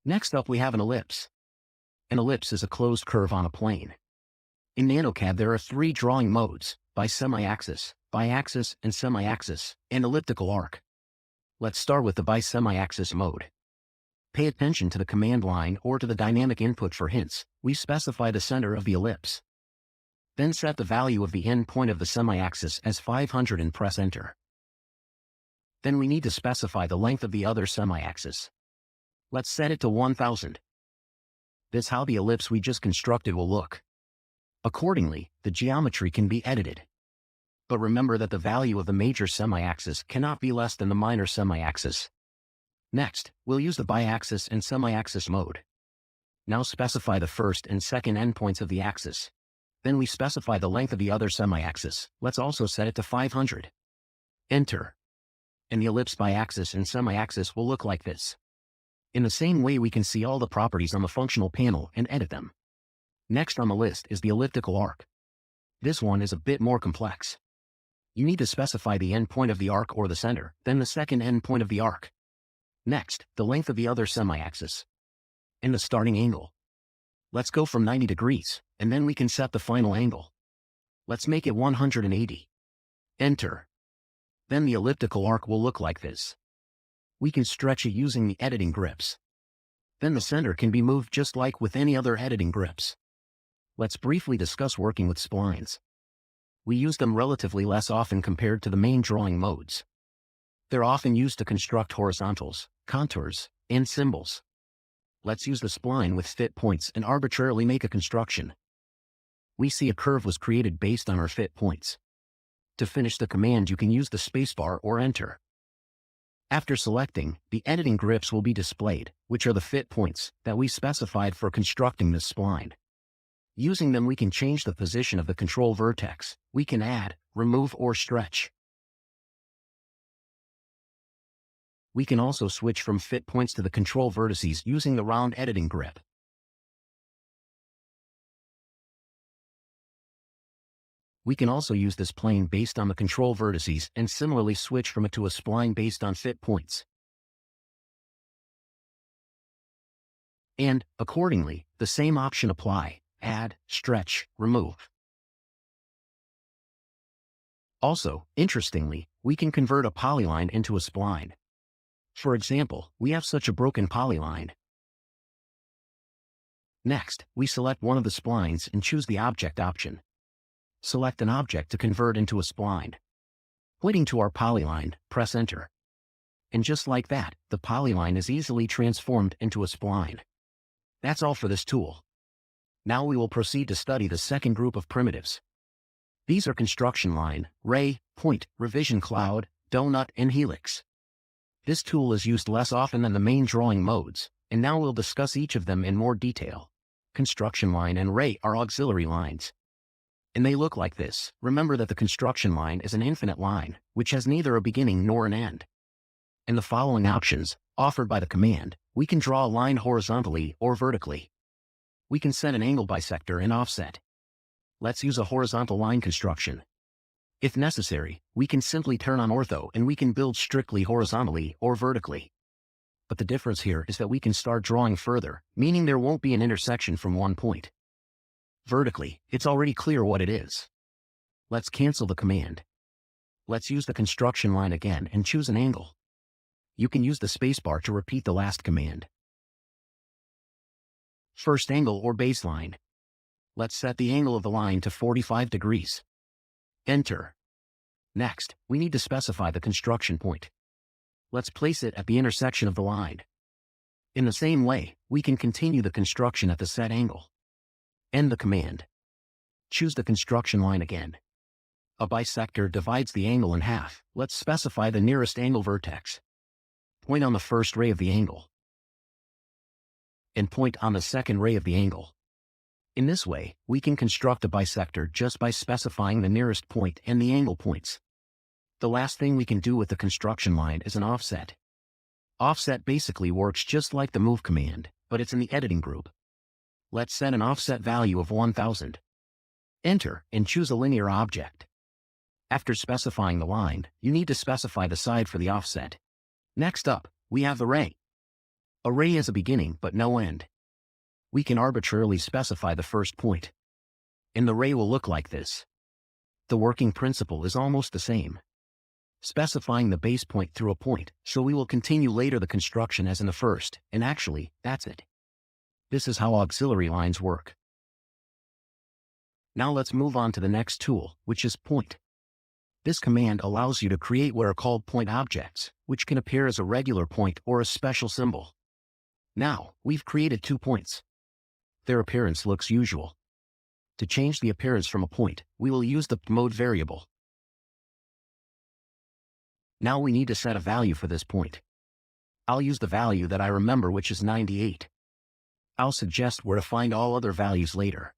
Next up we have an ellipse. An ellipse is a closed curve on a plane. In nanoCAD there are three drawing modes: bi-semi-axis, bi-axis, and semi-axis, and elliptical arc. Let's start with the bi-semi-axis mode. Pay attention to the command line or to the dynamic input for hints. We specify the center of the ellipse. Then set the value of the end point of the semi-axis as 500 and press enter. Then we need to specify the length of the other semi-axis. Let's set it to 1000. This is how the ellipse we just constructed will look. Accordingly, the geometry can be edited. But remember that the value of the major semi-axis cannot be less than the minor semi-axis. Next, we'll use the bi-axis and semi-axis mode. Now specify the first and second endpoints of the axis. Then we specify the length of the other semi-axis. Let's also set it to 500. Enter. And the ellipse bi-axis and semi-axis will look like this. In the same way we can see all the properties on the functional panel and edit them. Next on the list is the elliptical arc. This one is a bit more complex. You need to specify the endpoint of the arc or the center, then the second endpoint of the arc. Next, the length of the other semi-axis. And the starting angle. Let's go from 90 degrees, and then we can set the final angle. Let's make it 180. Enter. Then the elliptical arc will look like this. We can stretch it using the editing grips. Then the center can be moved just like with any other editing grips. Let's briefly discuss working with splines. We use them relatively less often compared to the main drawing modes. They're often used to construct horizontals, contours, and symbols. Let's use the spline with fit points and arbitrarily make a construction. We see a curve was created based on our fit points. To finish the command you can use the spacebar or enter. After selecting, the editing grips will be displayed, which are the fit points that we specified for constructing this spline. Using them we can change the position of the control vertex. We can add, remove, or stretch. We can also switch from fit points to the control vertices using the round editing grip. We can also use this plane based on the control vertices and similarly switch from it to a spline based on fit points. And, accordingly, the same option apply: add, stretch, remove. Also, interestingly, we can convert a polyline into a spline. For example, we have such a broken polyline. Next, we select one of the splines and choose the object option. Select an object to convert into a spline. Pointing to our polyline, press enter. And just like that, the polyline is easily transformed into a spline. That's all for this tool. Now we will proceed to study the second group of primitives. These are construction line, ray, point, revision cloud, donut, and helix. This tool is used less often than the main drawing modes, and now we'll discuss each of them in more detail. Construction line and ray are auxiliary lines. And they look like this. Remember that the construction line is an infinite line, which has neither a beginning nor an end. In the following options, offered by the command, we can draw a line horizontally or vertically. We can set an angle bisector and offset. Let's use a horizontal line construction. If necessary, we can simply turn on ortho and we can build strictly horizontally or vertically. But the difference here is that we can start drawing further, meaning there won't be an intersection from one point. Vertically, it's already clear what it is. Let's cancel the command. Let's use the construction line again and choose an angle. You can use the spacebar to repeat the last command. First angle or baseline. Let's set the angle of the line to 45 degrees. Enter. Next, we need to specify the construction point. Let's place it at the intersection of the line. In the same way, we can continue the construction at the set angle. End the command. Choose the construction line again. A bisector divides the angle in half. Let's specify the nearest angle vertex. Point on the first ray of the angle. And point on the second ray of the angle. In this way, we can construct a bisector just by specifying the nearest point and the angle points. The last thing we can do with the construction line is an offset. Offset basically works just like the move command, but it's in the editing group. Let's set an offset value of 1000. Enter, and choose a linear object. After specifying the line, you need to specify the side for the offset. Next up, we have the ray. A ray has a beginning but no end. We can arbitrarily specify the first point, and the ray will look like this. The working principle is almost the same. Specifying the base point through a point, so we will continue later the construction as in the first, and actually, that's it. This is how auxiliary lines work. Now let's move on to the next tool, which is point. This command allows you to create what are called point objects, which can appear as a regular point or a special symbol. Now, we've created 2 points. Their appearance looks usual. To change the appearance from a point, we will use the mode variable. Now we need to set a value for this point. I'll use the value that I remember, which is 98. I'll suggest where to find all other values later.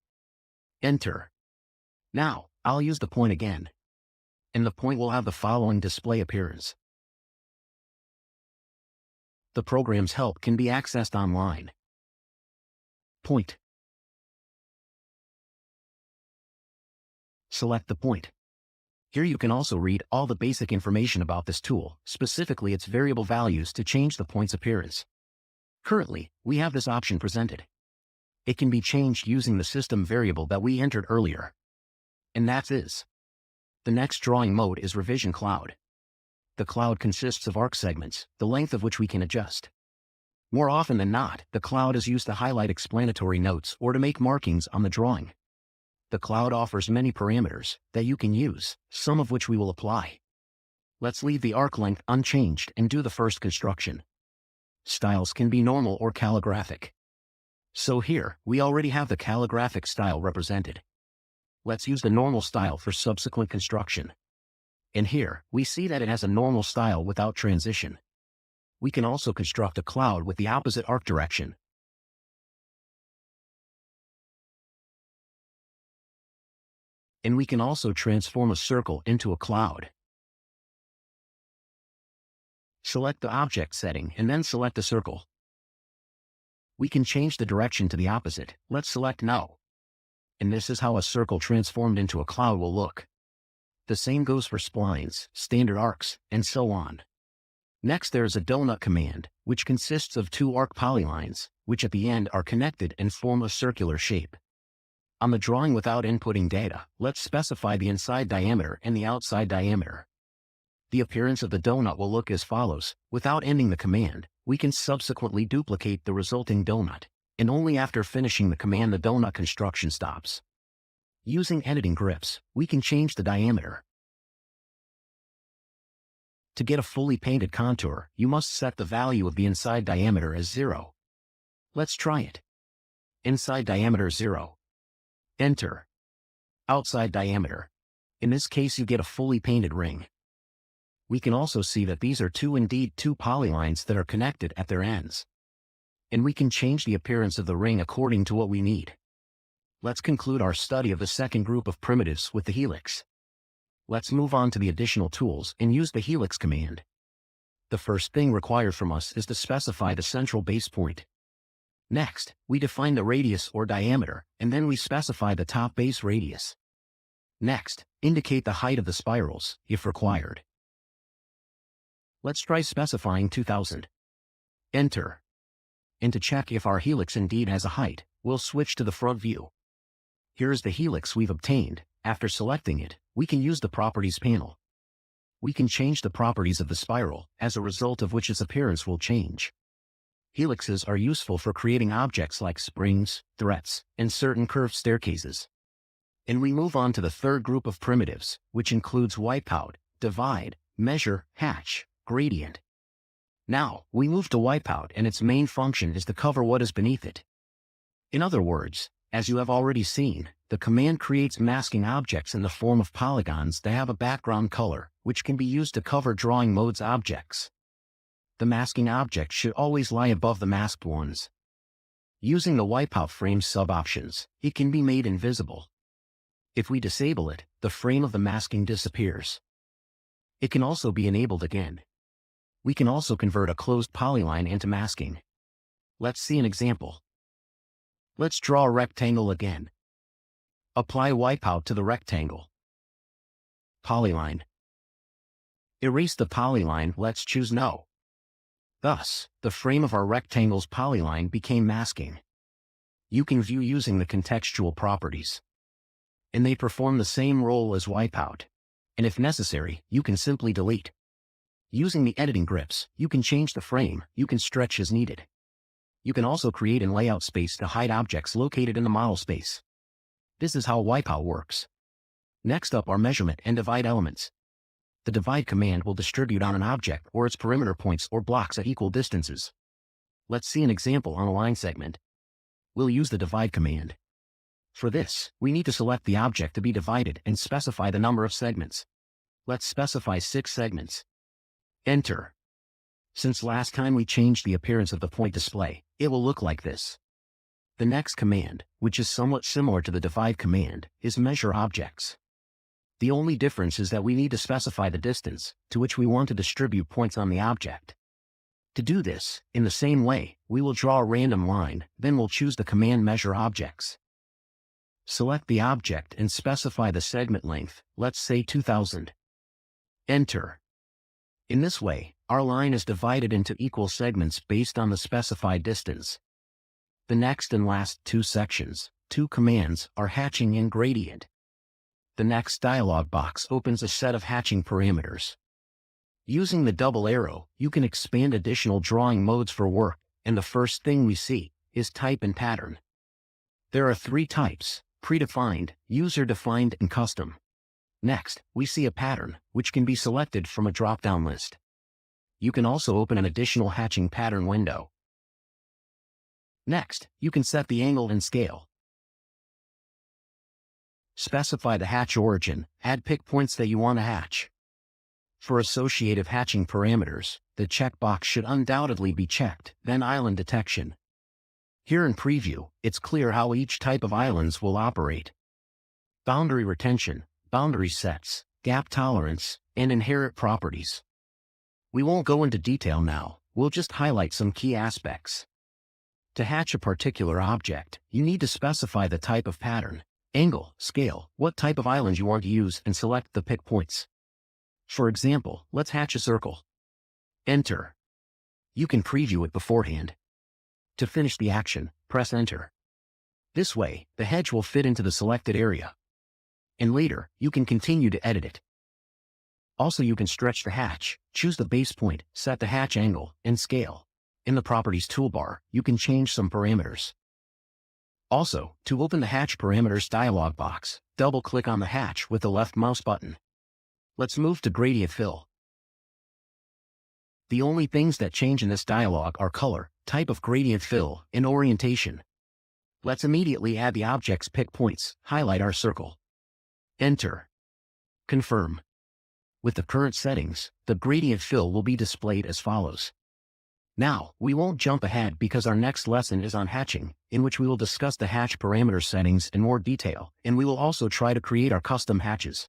Enter. Now, I'll use the point again. And the point will have the following display appearance. The program's help can be accessed online. Point. Select the point. Here you can also read all the basic information about this tool, specifically its variable values to change the point's appearance. Currently, we have this option presented. It can be changed using the system variable that we entered earlier. And that is. The next drawing mode is Revision Cloud. The cloud consists of arc segments, the length of which we can adjust. More often than not, the cloud is used to highlight explanatory notes or to make markings on the drawing. The cloud offers many parameters that you can use, some of which we will apply. Let's leave the arc length unchanged and do the first construction. Styles can be normal or calligraphic. So here, we already have the calligraphic style represented. Let's use the normal style for subsequent construction. And here, we see that it has a normal style without transition. We can also construct a cloud with the opposite arc direction. And we can also transform a circle into a cloud. Select the object setting and then select the circle. We can change the direction to the opposite. Let's select No. And this is how a circle transformed into a cloud will look. The same goes for splines, standard arcs, and so on. Next there is a donut command, which consists of 2 arc polylines, which at the end are connected and form a circular shape. On the drawing without inputting data, let's specify the inside diameter and the outside diameter. The appearance of the donut will look as follows. Without ending the command, we can subsequently duplicate the resulting donut, and only after finishing the command the donut construction stops. Using editing grips, we can change the diameter. To get a fully painted contour, you must set the value of the inside diameter as 0. Let's try it. Inside diameter 0. Enter. Outside diameter. In this case you get a fully painted ring. We can also see that these are indeed two polylines that are connected at their ends. And we can change the appearance of the ring according to what we need. Let's conclude our study of the second group of primitives with the helix. Let's move on to the additional tools and use the helix command. The first thing required from us is to specify the central base point. Next, we define the radius or diameter, and then we specify the top base radius. Next, indicate the height of the spirals, if required. Let's try specifying 2000. Enter. And to check if our helix indeed has a height, we'll switch to the front view. Here is the helix we've obtained. After selecting it, we can use the Properties panel. We can change the properties of the spiral, as a result of which its appearance will change. Helixes are useful for creating objects like springs, threads, and certain curved staircases. And we move on to the third group of primitives, which includes wipeout, divide, measure, hatch, gradient. Now, we move to wipeout, and its main function is to cover what is beneath it. In other words, as you have already seen, the command creates masking objects in the form of polygons that have a background color, which can be used to cover drawing mode's objects. The masking object should always lie above the masked ones. Using the wipeout frame sub-options, it can be made invisible. If we disable it, the frame of the masking disappears. It can also be enabled again. We can also convert a closed polyline into masking. Let's see an example. Let's draw a rectangle again. Apply wipeout to the rectangle. Polyline. Erase the polyline, let's choose No. Thus, the frame of our rectangle's polyline became masking. You can view using the contextual properties, and they perform the same role as wipeout. And if necessary, you can simply delete. Using the editing grips, you can change the frame, you can stretch as needed. You can also create and layout space to hide objects located in the model space. This is how wipeout works. Next up are measurement and divide elements. The divide command will distribute on an object or its perimeter points or blocks at equal distances. Let's see an example on a line segment. We'll use the divide command. For this, we need to select the object to be divided and specify the number of segments. Let's specify 6 segments. Enter. Since last time we changed the appearance of the point display, it will look like this. The next command, which is somewhat similar to the divide command, is measure objects. The only difference is that we need to specify the distance to which we want to distribute points on the object. To do this, in the same way, we will draw a random line, then we'll choose the command measure objects. Select the object and specify the segment length, let's say 2000. Enter. In this way, our line is divided into equal segments based on the specified distance. The next and last 2 sections, 2 commands, are hatching and gradient. The next dialog box opens a set of hatching parameters. Using the double arrow, you can expand additional drawing modes for work, and the first thing we see is type and pattern. There are 3 types: predefined, user-defined, and custom. Next, we see a pattern, which can be selected from a drop-down list. You can also open an additional hatching pattern window. Next, you can set the angle and scale. Specify the hatch origin, add pick points that you want to hatch. For associative hatching parameters, the checkbox should undoubtedly be checked, then island detection. Here in preview, it's clear how each type of islands will operate. Boundary retention, boundary sets, gap tolerance, and inherit properties. We won't go into detail now, we'll just highlight some key aspects. To hatch a particular object, you need to specify the type of pattern, angle, scale, what type of island you want to use, and select the pick points. For example, let's hatch a circle. Enter. You can preview it beforehand. To finish the action, press Enter. This way, the hedge will fit into the selected area. And later, you can continue to edit it. Also, you can stretch the hatch, choose the base point, set the hatch angle, and scale. In the Properties toolbar, you can change some parameters. Also, to open the Hatch Parameters dialog box, double-click on the hatch with the left mouse button. Let's move to Gradient Fill. The only things that change in this dialog are color, type of gradient fill, and orientation. Let's immediately add the object's pick points, highlight our circle. Enter. Confirm. With the current settings, the gradient fill will be displayed as follows. Now, we won't jump ahead because our next lesson is on hatching, in which we will discuss the hatch parameter settings in more detail, and we will also try to create our custom hatches.